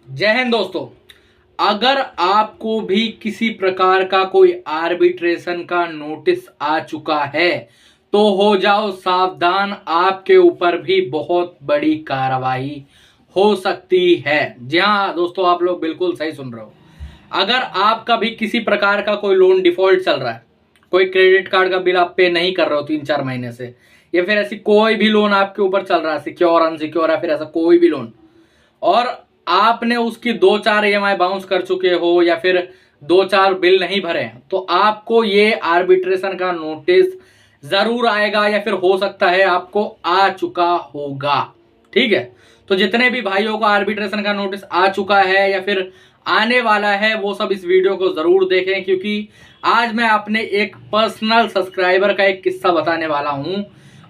जय हिंद दोस्तों। अगर आपको भी किसी प्रकार का कोई आर्बिट्रेशन का नोटिस आ चुका है तो हो जाओ सावधान, आपके ऊपर भी बहुत बड़ी कार्रवाई हो सकती है। जी हाँ दोस्तों, आप लोग बिल्कुल सही सुन रहे हो। अगर आपका भी किसी प्रकार का कोई लोन डिफॉल्ट चल रहा है, कोई क्रेडिट कार्ड का बिल आप पे नहीं कर रहे हो 3-4 महीने से, या फिर ऐसी कोई भी लोन आपके ऊपर चल रहा है, सिक्योर अनसिक्योर है, फिर ऐसा कोई भी लोन, और आपने उसकी 2-4 EMI बाउंस कर चुके हो या फिर 2-4 बिल नहीं भरे हैं, तो आपको ये आर्बिट्रेशन का नोटिस जरूर आएगा या फिर हो सकता है आपको आ चुका होगा। ठीक है, तो जितने भी भाइयों को आर्बिट्रेशन का नोटिस आ चुका है या फिर आने वाला है वो सब इस वीडियो को जरूर देखें, क्योंकि आज मैं अपने एक पर्सनल सब्सक्राइबर का एक किस्सा बताने वाला हूं।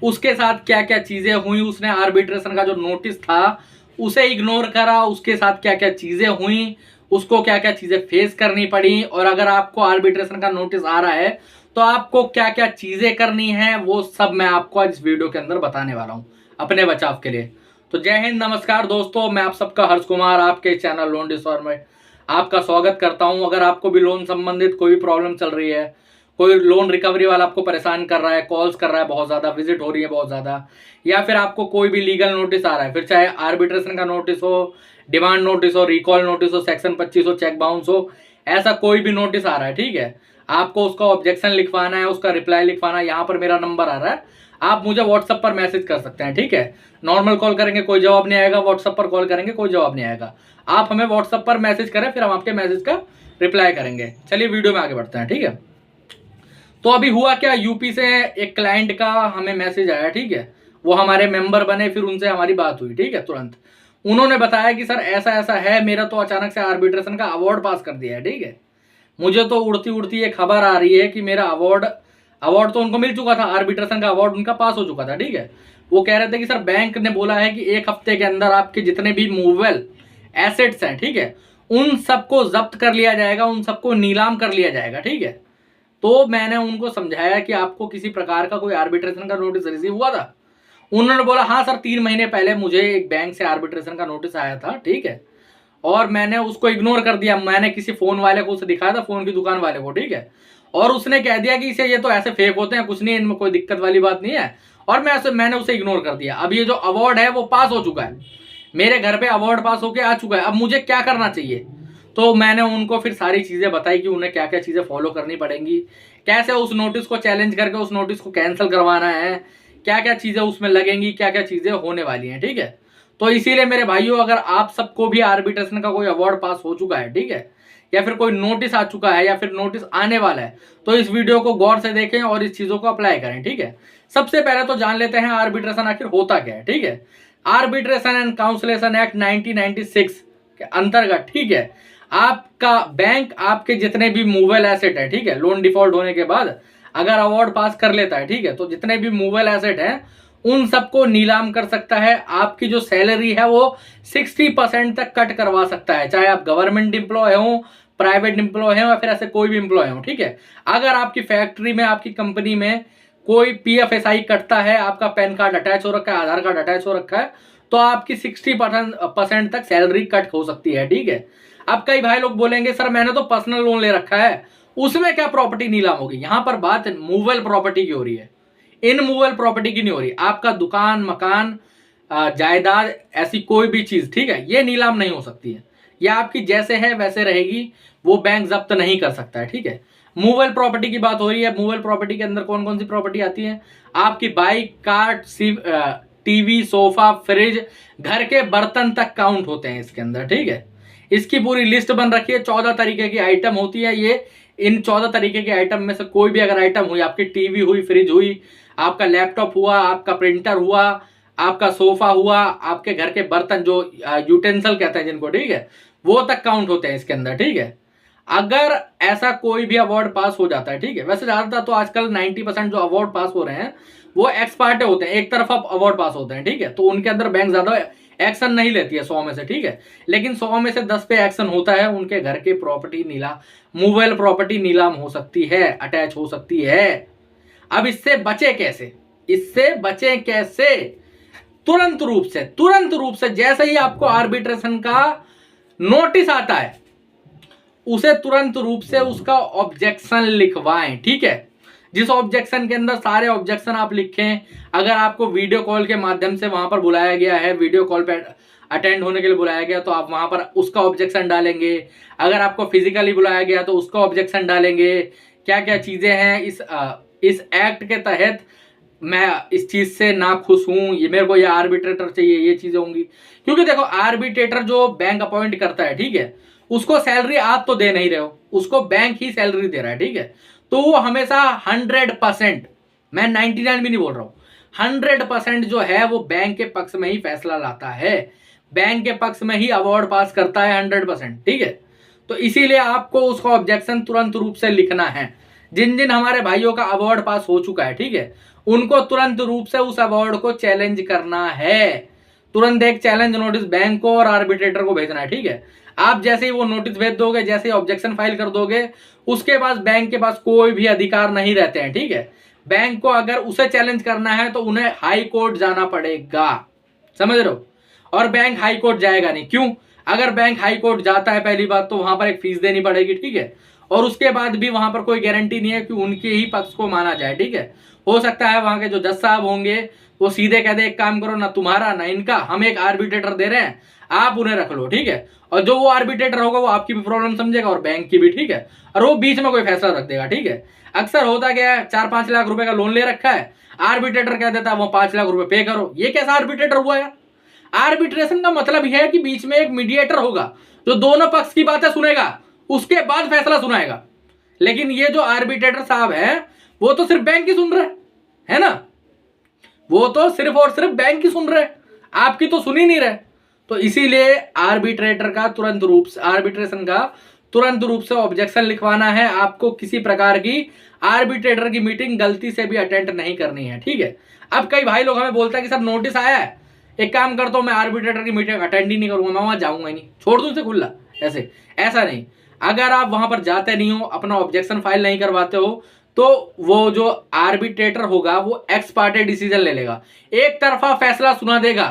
उसके साथ क्या क्या चीजें हुई, उसने आर्बिट्रेशन का जो नोटिस था उसे इग्नोर करा, उसके साथ क्या क्या चीजें हुई, उसको क्या क्या चीजें फेस करनी पड़ी, और अगर आपको आर्बिट्रेशन का नोटिस आ रहा है तो आपको क्या क्या चीजें करनी है, वो सब मैं आपको आज इस वीडियो के अंदर बताने वाला हूं अपने बचाव के लिए। तो जय हिंद, नमस्कार दोस्तों, मैं आप सबका हर्ष कुमार आपके चैनल लोन डिसऑर्डर में आपका स्वागत करता हूं। अगर आपको भी लोन संबंधित कोई भी प्रॉब्लम चल रही है, कोई लोन रिकवरी वाला आपको परेशान कर रहा है, कॉल्स कर रहा है, बहुत ज्यादा विजिट हो रही है बहुत ज्यादा, या फिर आपको कोई भी लीगल नोटिस आ रहा है, फिर चाहे आर्बिट्रेशन का नोटिस हो, डिमांड नोटिस हो, रिकॉल नोटिस हो, सेक्शन 25 हो, चेक बाउंस हो, ऐसा कोई भी नोटिस आ रहा है, ठीक है, आपको उसका ऑब्जेक्शन लिखवाना है, उसका रिप्लाई लिखवाना है, यहाँ पर मेरा नंबर आ रहा है, आप मुझे व्हाट्सएप पर मैसेज कर सकते हैं। ठीक है, नॉर्मल कॉल करेंगे कोई जवाब नहीं आएगा, व्हाट्सएप पर कॉल करेंगे कोई जवाब नहीं आएगा। आप हमें व्हाट्सएप पर मैसेज करें, फिर हम आपके मैसेज का रिप्लाई करेंगे। चलिए वीडियो में आगे बढ़ते हैं। ठीक है, तो अभी हुआ क्या, यूपी से एक क्लाइंट का हमें मैसेज आया। ठीक है, वो हमारे मेंबर बने, फिर उनसे हमारी बात हुई। ठीक है, तुरंत उन्होंने बताया कि सर ऐसा ऐसा है, मेरा तो अचानक से आर्बिट्रेशन का अवार्ड पास कर दिया है। ठीक है, मुझे तो उड़ती उड़ती ये खबर आ रही है कि मेरा अवार्ड अवार्ड तो उनको मिल चुका था, आर्बिट्रेशन का अवार्ड उनका पास हो चुका था। ठीक है, वो कह रहे थे कि सर बैंक ने बोला है कि 1 हफ्ते के अंदर आपके जितने भी मूवेबल एसेट्स हैं, ठीक है, उन सबको जब्त कर लिया जाएगा, उन सबको नीलाम कर लिया जाएगा। ठीक है, तो मैंने उनको समझाया कि आपको किसी प्रकार का कोई आर्बिट्रेशन का नोटिस रिसीव हुआ था। उन्होंने बोला हाँ सर, 3 महीने पहले मुझे एक बैंक से आर्बिट्रेशन का नोटिस आया था। ठीक है, और मैंने उसको इग्नोर कर दिया, मैंने किसी फोन वाले को उसे दिखाया था, फोन की दुकान वाले को। ठीक है, और उसने कह दिया कि इसे ये तो ऐसे फेक होते हैं, कुछ नहीं, इनमें कोई दिक्कत वाली बात नहीं है, और मैंने उसे इग्नोर कर दिया। अब ये जो अवार्ड है वो पास हो चुका है, मेरे घर पे अवार्ड पास होके आ चुका है, अब मुझे क्या करना चाहिए। तो मैंने उनको फिर सारी चीजें बताई कि उन्हें क्या क्या चीजें फॉलो करनी पड़ेंगी, कैसे उस नोटिस को चैलेंज करके उस नोटिस को कैंसिल करवाना है, क्या क्या चीजें उसमें लगेंगी, क्या क्या चीजें होने वाली हैं। ठीक है, तो इसीलिए मेरे भाइयों, अगर आप सबको भी आर्बिट्रेशन का कोई अवार्ड पास हो चुका है, ठीक है, या फिर कोई नोटिस आ चुका है या फिर नोटिस आने वाला है, तो इस वीडियो को गौर से देखें और इस चीजों को अप्लाई करें। ठीक है, सबसे पहले तो जान लेते हैं आर्बिट्रेशन आखिर होता क्या है। ठीक है, आर्बिट्रेशन एंड काउंसलेशन एक्ट 1996 के अंतर्गत, ठीक है, आपका बैंक आपके जितने भी मूवेबल एसेट है, ठीक है, लोन डिफॉल्ट होने के बाद अगर अवार्ड पास कर लेता है, ठीक है, तो जितने भी मूवेबल एसेट हैं उन सबको नीलाम कर सकता है। आपकी जो सैलरी है वो 60% तक कट करवा सकता है, चाहे आप गवर्नमेंट एम्प्लॉय हो, प्राइवेट एम्प्लॉय हो, या फिर ऐसे कोई भी एम्प्लॉय हो। ठीक है, अगर आपकी फैक्ट्री में, आपकी कंपनी में कोई PFSI कटता है, आपका पैन कार्ड अटैच हो रखा है, आधार कार्ड अटैच हो रखा है, तो आपकी 60% तक सैलरी कट हो सकती है। ठीक है, अब कई भाई लोग बोलेंगे सर मैंने तो पर्सनल लोन ले रखा है, उसमें क्या प्रॉपर्टी नीलाम होगी। यहां पर बात मूवेबल प्रॉपर्टी की हो रही है, इनमूवेबल प्रॉपर्टी की नहीं हो रही। आपका दुकान, मकान, जायदाद, ऐसी कोई भी चीज, ठीक है, ये नीलाम नहीं हो सकती है, या आपकी जैसे है वैसे रहेगी, वो बैंक जब्त नहीं कर सकता है। ठीक है, मूवेबल प्रॉपर्टी की बात हो रही है। मूवेबल प्रॉपर्टी के अंदर कौन कौन सी प्रॉपर्टी आती है, आपकी bike, car, TV, sofa, fridge, घर के बर्तन तक काउंट होते हैं इसके अंदर। ठीक है, इसकी पूरी लिस्ट बन रखी है, 14 तरीके की आइटम होती है ये। इन 14 तरीके के आइटम में से कोई भी अगर आइटम हुई, आपकी टीवी हुई, फ्रिज हुई, आपका लैपटॉप हुआ, आपका प्रिंटर हुआ, आपका सोफा हुआ, आपके घर के बर्तन जो यूटेंसिल कहते हैं जिनको, ठीक है, वो तक काउंट होते हैं इसके अंदर। ठीक है, अगर ऐसा कोई भी अवार्ड पास हो जाता है, ठीक है, वैसे ज्यादातर तो आजकल 90% जो अवार्ड पास हो रहे हैं वो एक्स पार्टे होते हैं, एक तरफा अवार्ड पास होते हैं। ठीक है, तो उनके अंदर बैंक ज्यादा एक्शन नहीं लेती है 100 में से। ठीक है, लेकिन 100 में से 10 पे एक्शन होता है, उनके घर के प्रॉपर्टी मूवेबल प्रॉपर्टी नीलाम हो सकती है, अटैच हो सकती है। अब इससे बचे कैसे, इससे बचे कैसे, तुरंत रूप से जैसे ही आपको आर्बिट्रेशन का नोटिस आता है उसे तुरंत रूप से उसका ऑब्जेक्शन लिखवाएं। ठीक है, जिस ऑब्जेक्शन के अंदर सारे ऑब्जेक्शन आप लिखें, अगर आपको वीडियो कॉल के माध्यम से वहां पर बुलाया गया है, वीडियो कॉल पे अटेंड होने के लिए बुलाया गया, तो आप वहां पर उसका ऑब्जेक्शन डालेंगे। अगर आपको फिजिकली बुलाया गया तो उसका ऑब्जेक्शन डालेंगे। क्या क्या चीजें हैं इस एक्ट के तहत मैं इस चीज से ना खुश हूं, ये मेरे को ये आर्बिट्रेटर चाहिए, ये चीजें होंगी। क्योंकि देखो आर्बिट्रेटर जो बैंक अपॉइंट करता है, ठीक है, उसको सैलरी आप तो दे नहीं रहे हो, उसको बैंक ही सैलरी दे रहा है। ठीक है, तो वो हमेशा 100%, मैं 99 भी नहीं बोल रहा हूं, 100% जो है वो बैंक के पक्ष में ही फैसला लाता है, बैंक के पक्ष में ही अवार्ड पास करता है 100%। ठीक है, तो इसीलिए आपको उसका ऑब्जेक्शन तुरंत रूप से लिखना है। जिन जिन हमारे भाइयों का अवार्ड पास हो चुका है, ठीक है, उनको तुरंत रूप से उस अवार्ड को चैलेंज करना है। तुरंत एक चैलेंज नोटिस बैंक को और आर्बिट्रेटर को भेजना है। ठीक है, आप जैसे ही वो नोटिस भेज दोगे, जैसे ही ऑब्जेक्शन फाइल कर दोगे, उसके बाद बैंक के पास कोई भी अधिकार नहीं रहते हैं। ठीक है, बैंक को अगर उसे चैलेंज करना है तो उन्हें हाई कोर्ट जाना पड़ेगा, समझ रहे हो। और बैंक हाई कोर्ट जाएगा नहीं, क्यों? अगर बैंक हाई कोर्ट जाता है, पहली बात तो वहां पर एक फीस देनी पड़ेगी। ठीक है, और उसके बाद भी वहां पर कोई गारंटी नहीं है कि उनके ही पक्ष को माना जाए। ठीक है, हो सकता है वहां के जो जज साहब होंगे वो सीधे कह दे एक काम करो, ना तुम्हारा ना इनका, हम एक आर्बिट्रेटर दे रहे हैं, आप उन्हें रख लो। ठीक है, और जो वो आर्बिट्रेटर होगा वो आपकी भी प्रॉब्लम समझेगा और बैंक की भी। ठीक है, और वो बीच में कोई फैसला रख देगा। ठीक है, अक्सर होता क्या है, 4-5 लाख रुपए का लोन ले रखा है, आर्बिट्रेटर कह देता है वो 5 लाख रुपए पे करो। ये कैसा आर्बिट्रेटर हुआ यार? आर्बिट्रेशन का मतलब यह है कि बीच में एक मीडिएटर होगा जो दोनों पक्ष की बातें सुनेगा, उसके बाद फैसला सुनाएगा। लेकिन ये जो आर्बिट्रेटर साहब है वो तो सिर्फ बैंक की सुन रहे है ना, वो तो सिर्फ और सिर्फ बैंक की सुन रहे, आपकी तो सुन ही नहीं रहे। तो इसीलिए आर्बिट्रेटर का तुरंत रूप से, आर्बिट्रेशन का तुरंत रूप से ऑब्जेक्शन लिखवाना है। आपको किसी प्रकार की आर्बिट्रेटर की मीटिंग गलती से भी अटेंड नहीं करनी है। ठीक है, अब कई भाई लोग हमें बोलते हैं कि सर नोटिस आया है, एक काम करता हूं मैं आर्बिट्रेटर की मीटिंग अटेंड ही नहीं करूंगा, मैं वहां जाऊंगा ही नहीं, छोड़ दूं इसे खुला। ऐसा नहीं, अगर आप वहां पर जाते नहीं हो, अपना ऑब्जेक्शन फाइल नहीं करवाते हो, तो वो जो आर्बिट्रेटर होगा वो एक्स पार्टी डिसीजन ले लेगा, एक तरफा फैसला सुना देगा।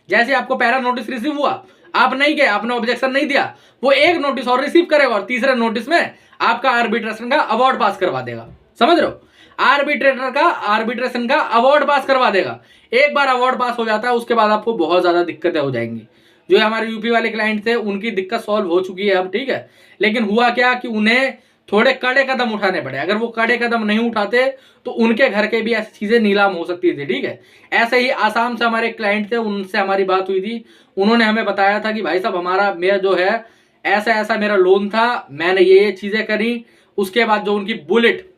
जैसे आपको पहला नोटिस रिसीव हुआ, आप नहीं गए, आपने ऑब्जेक्शन नहीं दिया, वो एक नोटिस और रिसीव करेगा और तीसरे नोटिस में आपका आर्बिट्रेशन का अवार्ड पास करवा देगा। समझ रहे हो, आर्बिट्रेटर का आर्बिट्रेशन का अवार्ड पास करवा देगा। एक बार अवार्ड पास हो जाता है उसके बाद आपको बहुत ज्यादा दिक्कतें हो जाएंगी। जो हमारे यूपी वाले क्लाइंट थे उनकी दिक्कत सॉल्व हो चुकी है अब। ठीक है, लेकिन हुआ क्या कि उन्हें थोड़े कड़े कदम उठाने पड़े। अगर वो कड़े कदम नहीं उठाते तो उनके घर के भी ऐसी चीजें नीलाम हो सकती थी। ठीक है, ऐसे ही आसाम से हमारे क्लाइंट थे, उनसे हमारी बात हुई थी, उन्होंने हमें बताया था कि भाई साहब मेरा जो है ऐसा ऐसा मेरा लोन था, मैंने ये चीजें करी, उसके बाद जो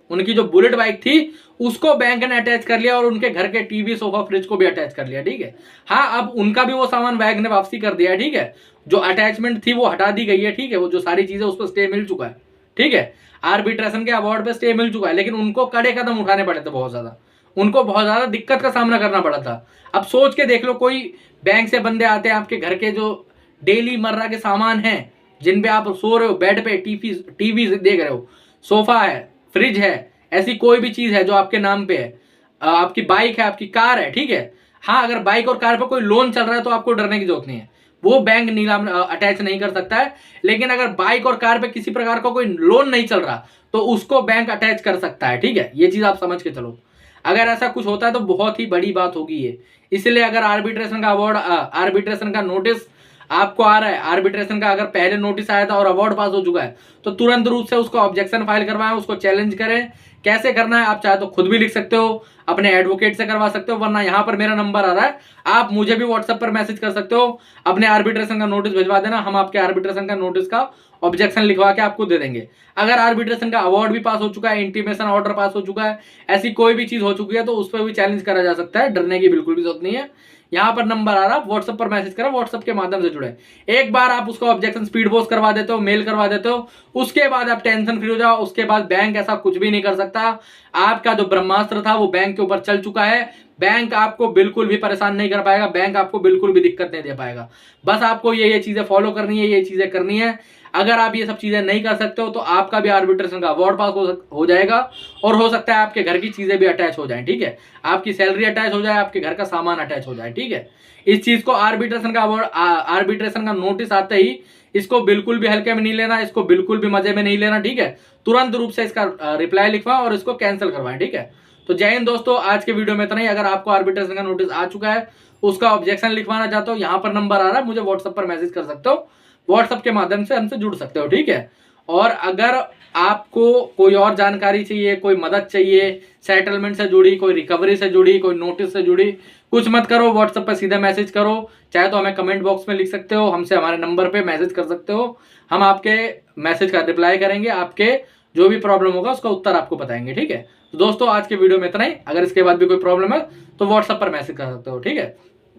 उनकी जो बुलेट बाइक थी उसको बैंक ने अटैच कर लिया और उनके घर के टीवी सोफा फ्रिज को भी अटैच कर लिया। ठीक है, हाँ अब उनका भी वो सामान बैंक ने वापसी कर दिया है। ठीक है, जो अटैचमेंट थी वो हटा दी गई है। ठीक है, वो जो सारी चीजें उस पर स्टे मिल चुका है। ठीक है, आर्बिट्रेशन के अवार्ड पे स्टे मिल चुका है, लेकिन उनको कड़े कदम उठाने पड़े थे, बहुत ज्यादा उनको बहुत ज्यादा दिक्कत का सामना करना पड़ा था। अब सोच के देख लो, कोई बैंक से बंदे आते हैं, आपके घर के जो डेली मर्रा के सामान हैं, जिन पे आप सो रहे हो, बेड पे टीवी देख रहे हो, सोफा है, फ्रिज है, ऐसी कोई भी चीज है जो आपके नाम पे है, आपकी बाइक है, आपकी कार है। ठीक है, हाँ अगर बाइक और कार पर कोई लोन चल रहा है तो आपको डरने की जरूरत नहीं है, वो बैंक नीलाम अटैच नहीं कर सकता है। लेकिन अगर बाइक और कार पे किसी प्रकार का कोई लोन नहीं चल रहा तो उसको बैंक अटैच कर सकता है। ठीक है, ये चीज आप समझ के चलो। अगर ऐसा कुछ होता है तो बहुत ही बड़ी बात होगी ये। इसलिए अगर आर्बिट्रेशन का अवार्ड, आर्बिट्रेशन का नोटिस आपको आ रहा है, आर्बिट्रेशन का अगर पहले नोटिस आया था और अवार्ड पास हो चुका है, तो तुरंत रूप से उसको ऑब्जेक्शन फाइल करवाएं, उसको चैलेंज करें। कैसे करना है आप चाहे तो खुद भी लिख सकते हो, अपने एडवोकेट से करवा सकते हो, वरना यहाँ पर मेरा नंबर आ रहा है, आप मुझे भी व्हाट्सएप पर मैसेज कर सकते हो, अपने आर्बिट्रेशन का नोटिस भिजवा देना, हम आपके आर्बिट्रेशन का नोटिस का ऑब्जेक्शन लिखवा के आपको दे देंगे। अगर आर्बिट्रेशन का अवार्ड भी पास हो चुका है, इंटीमेशन ऑर्डर पास हो चुका है, ऐसी कोई भी चीज हो चुकी है, तो उस पर भी चैलेंज करा जा सकता है, डरने की बिल्कुल भी जरूरत नहीं है। यहाँ पर नंबर आ रहा है, व्हाट्सएप पर मैसेज करो, व्हाट्सएप के माध्यम से जुड़े। एक बार आप उसका ऑब्जेक्शन स्पीड पोस्ट करवा देते हो, मेल करवा देते हो, उसके बाद आप टेंशन फ्री हो जाओ। उसके बाद बैंक ऐसा कुछ भी नहीं कर सकता। आपका जो ब्रह्मास्त्र था वो बैंक के ऊपर चल चुका है, बैंक आपको बिल्कुल भी परेशान नहीं कर पाएगा, बैंक आपको बिल्कुल भी दिक्कत नहीं दे पाएगा। बस आपको ये चीजें फॉलो करनी है, ये चीजें करनी है। अगर आप ये सब चीजें नहीं कर सकते हो तो आपका भी आर्बिट्रेशन का अवार्ड पास हो जाएगा, और हो सकता है आपके घर की चीजें भी अटैच हो जाएं। ठीक है, आपकी सैलरी अटैच हो जाए, आपके घर का सामान अटैच हो जाए। ठीक है, इस चीज को आर्बिट्रेशन का अवार्ड, आर्बिट्रेशन का नोटिस आते ही इसको बिल्कुल भी हल्के में नहीं लेना, इसको बिल्कुल भी मजे में नहीं लेना, ठीक है। तुरंत रूप से इसका रिप्लाई लिखवाएं और इसको कैंसिल करवाएं, ठीक है। तो जय हिंद दोस्तों, आज के वीडियो में इतना ही। अगर आपको आर्बिट्रेशन का नोटिस आ चुका है, उसका ऑब्जेक्शन लिखवाना चाहते हो, यहाँ पर नंबर आ रहा है, मुझे व्हाट्सएप पर मैसेज कर सकते हो, व्हाट्सएप के माध्यम से हमसे जुड़ सकते हो, ठीक है। और अगर आपको कोई और जानकारी चाहिए, कोई मदद चाहिए, सेटलमेंट से जुड़ी, कोई रिकवरी से जुड़ी, कोई नोटिस से जुड़ी, कुछ मत करो, व्हाट्सएप पर सीधा मैसेज करो। चाहे तो हमें कमेंट बॉक्स में लिख सकते हो, हमसे हमारे नंबर पे मैसेज कर सकते हो, हम आपके मैसेज का रिप्लाई करेंगे, आपके जो भी प्रॉब्लम होगा उसका उत्तर आपको बताएंगे, ठीक है। तो दोस्तों आज के वीडियो में इतना ही। अगर इसके बाद भी कोई प्रॉब्लम है तो व्हाट्सएप पर मैसेज कर सकते हो, ठीक है।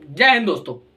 जय हिंद दोस्तों।